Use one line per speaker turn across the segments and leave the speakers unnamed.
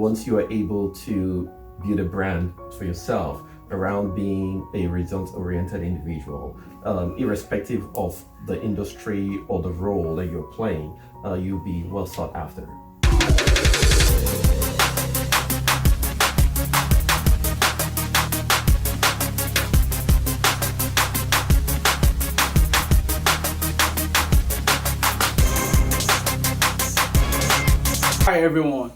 once you are able to build a brand for yourself around being a results-oriented individual, irrespective of the industry or the role that you're playing, you'll be well sought after.
Hi everyone,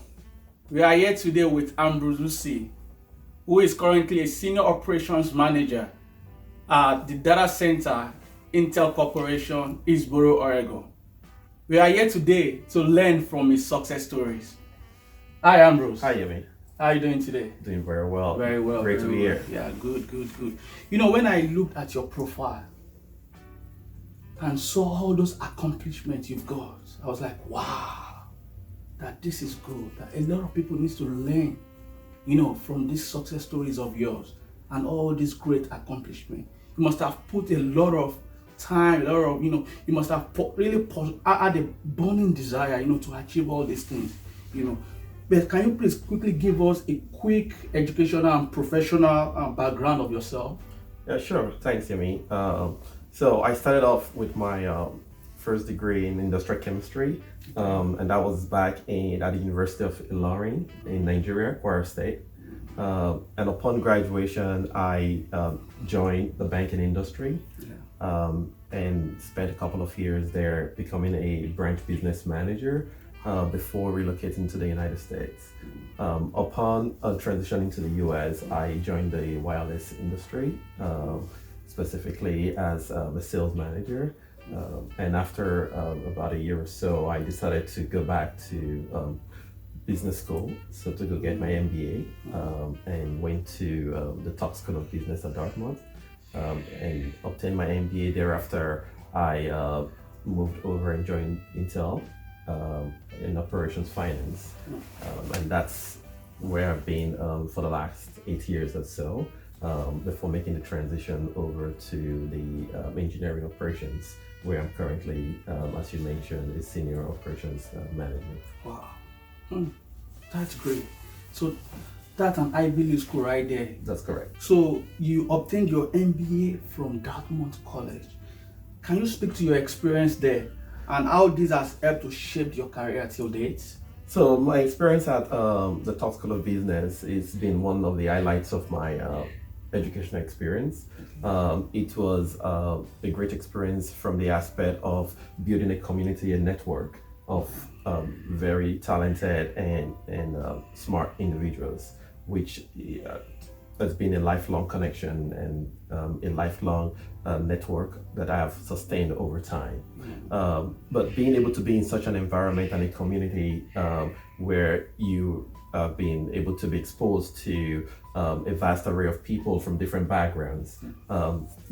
we are here today with Ambrose Usih, who is currently a Senior Operations Manager at the Data Center Intel Corporation, Hillsboro, Oregon. We are here today to learn from his success stories. Hi Ambrose.
Hi Yemi.
How are you doing today?
Doing very well.
Very well.
Great to be here.
Yeah, good. You know, when I looked at your profile and saw all those accomplishments you've got, I was like, wow. That this is good, that a lot of people need to learn, from these success stories of yours and all these great accomplishments. You must have put a lot of time, you must have really had a burning desire, to achieve all these things, But can you please quickly give us a quick educational and professional background of yourself?
Yeah, sure. Thanks, Yemi. So I started off with my first degree in industrial chemistry, and that was back at the University of Ilorin in Nigeria, Kwara State. And upon graduation, I joined the banking industry and spent a couple of years there becoming a branch business manager before relocating to the United States. Upon transitioning to the US, I joined the wireless industry, specifically as a sales manager. And after about a year or so, I decided to go back to business school, so to go get my MBA, and went to the top school of business at Dartmouth, and obtained my MBA. Thereafter, I moved over and joined Intel in operations finance, and that's where I've been for the last 8 years or so, before making the transition over to the engineering operations, where I'm currently, as you mentioned, a senior operations manager.
Wow, that's great. So that's an Ivy League school right there.
That's correct.
So you obtained your MBA from Dartmouth College. Can you speak to your experience there and how this has helped to shape your career till date?
So my experience at the top school of business has been one of the highlights of my educational experience. It was a great experience from the aspect of building a community and network of very talented and smart individuals, which has been a lifelong connection and a lifelong network that I have sustained over time. But being able to be in such an environment and a community where you have been able to be exposed to a vast array of people from different backgrounds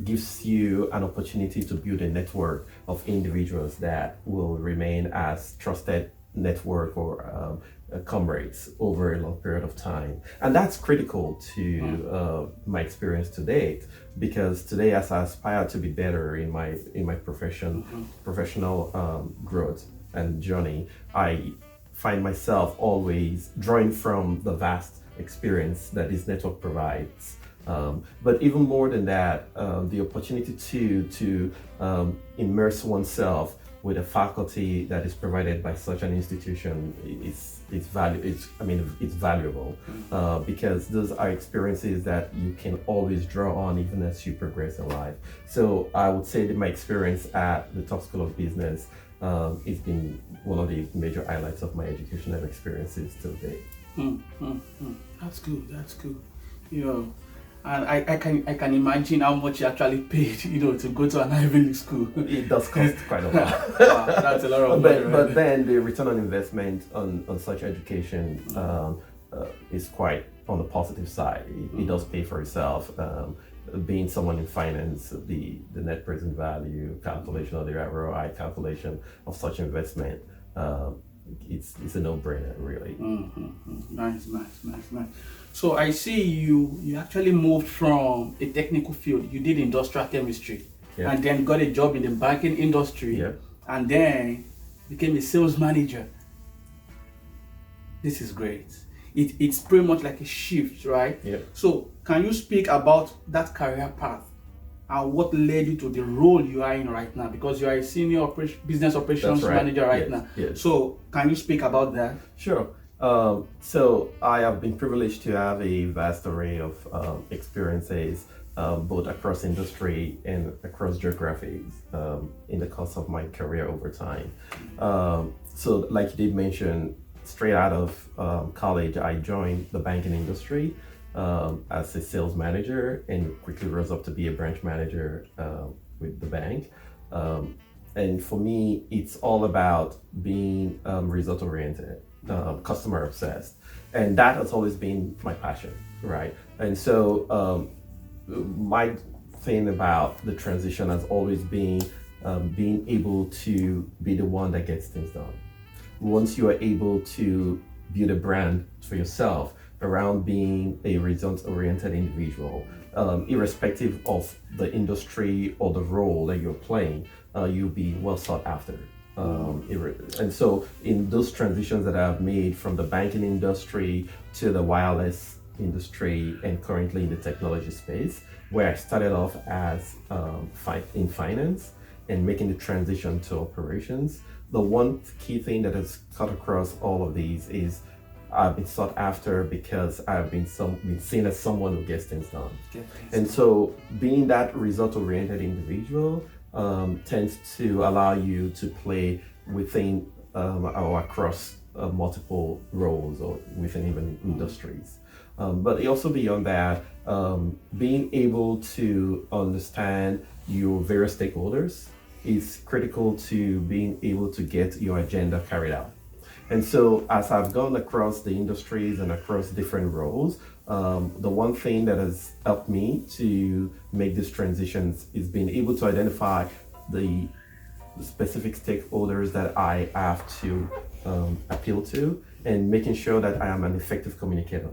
gives you an opportunity to build a network of individuals that will remain as trusted network or comrades over a long period of time. And that's critical to my experience to date, because today, as I aspire to be better in my professional growth and journey, I find myself always drawing from the vast experience that this network provides. But even more than that, the opportunity to immerse oneself with a faculty that is provided by such an institution is valuable, because those are experiences that you can always draw on even as you progress in life. So I would say that my experience at the top school of business it's been one of the major highlights of my educational experiences till date.
That's good. And I can imagine how much you actually paid, to go to an Ivy League school.
It does cost quite a lot.
Wow, that's a lot of money.
But then the return on investment on such education is quite on the positive side. It does pay for itself. Being someone in finance, the net present value calculation or the ROI calculation of such investment, it's a no-brainer, really.
Nice. So I see you actually moved from a technical field. You did industrial chemistry, and then got a job in the banking industry, and then became a sales manager. This is great. it's pretty much like a shift, right?
Yeah.
So can you speak about that career path and what led you to the role you are in right now? Because you are a senior business operations
That's right.
manager right
Yes,
now.
yes.
So can you speak about that?
Sure. So I have been privileged to have a vast array of experiences, both across industry and across geographies, in the course of my career over time. So like you did mention, straight out of college, I joined the banking industry as a sales manager and quickly rose up to be a branch manager with the bank. And for me, it's all about being result oriented, customer obsessed. And that has always been my passion, right? And so my thing about the transition has always been being able to be the one that gets things done. Once you are able to build a brand for yourself around being a results-oriented individual, irrespective of the industry or the role that you're playing, you'll be well sought after. And so in those transitions that I've made from the banking industry to the wireless industry and currently in the technology space, where I started off as in finance and making the transition to operations, the one key thing that has cut across all of these is I've been sought after because I've been seen as someone who gets things done. And so being that result-oriented individual tends to allow you to play within or across multiple roles or within even industries. But also beyond that, being able to understand your various stakeholders is critical to being able to get your agenda carried out. And so as I've gone across the industries and across different roles, the one thing that has helped me to make these transitions is being able to identify the specific stakeholders that I have to appeal to and making sure that I am an effective communicator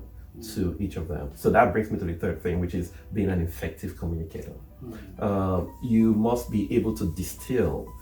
to each of them. So that brings me to the third thing, which is being an effective communicator. You must be able to distill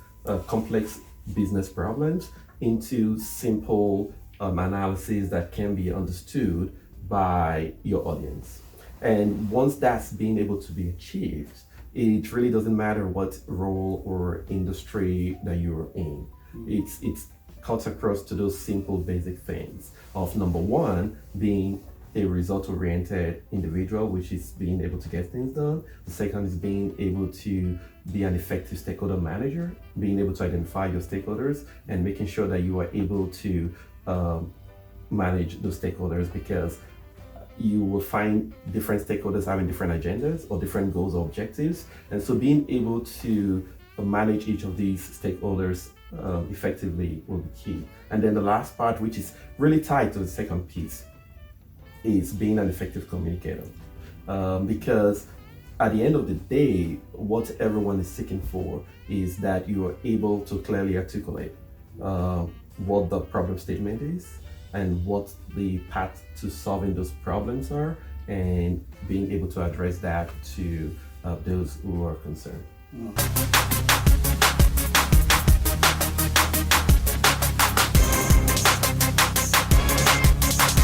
complex business problems into simple analyses that can be understood by your audience. And once that's being able to be achieved, it really doesn't matter what role or industry that you're in. It's cuts across to those simple basic things of number one being a result-oriented individual, which is being able to get things done. The second is being able to be an effective stakeholder manager, being able to identify your stakeholders and making sure that you are able to manage those stakeholders, because you will find different stakeholders having different agendas or different goals or objectives. And so being able to manage each of these stakeholders effectively will be key. And then the last part, which is really tied to the second piece, is being an effective communicator. Because at the end of the day, what everyone is seeking for is that you are able to clearly articulate what the problem statement is and what the path to solving those problems are, and being able to address that to those who are concerned.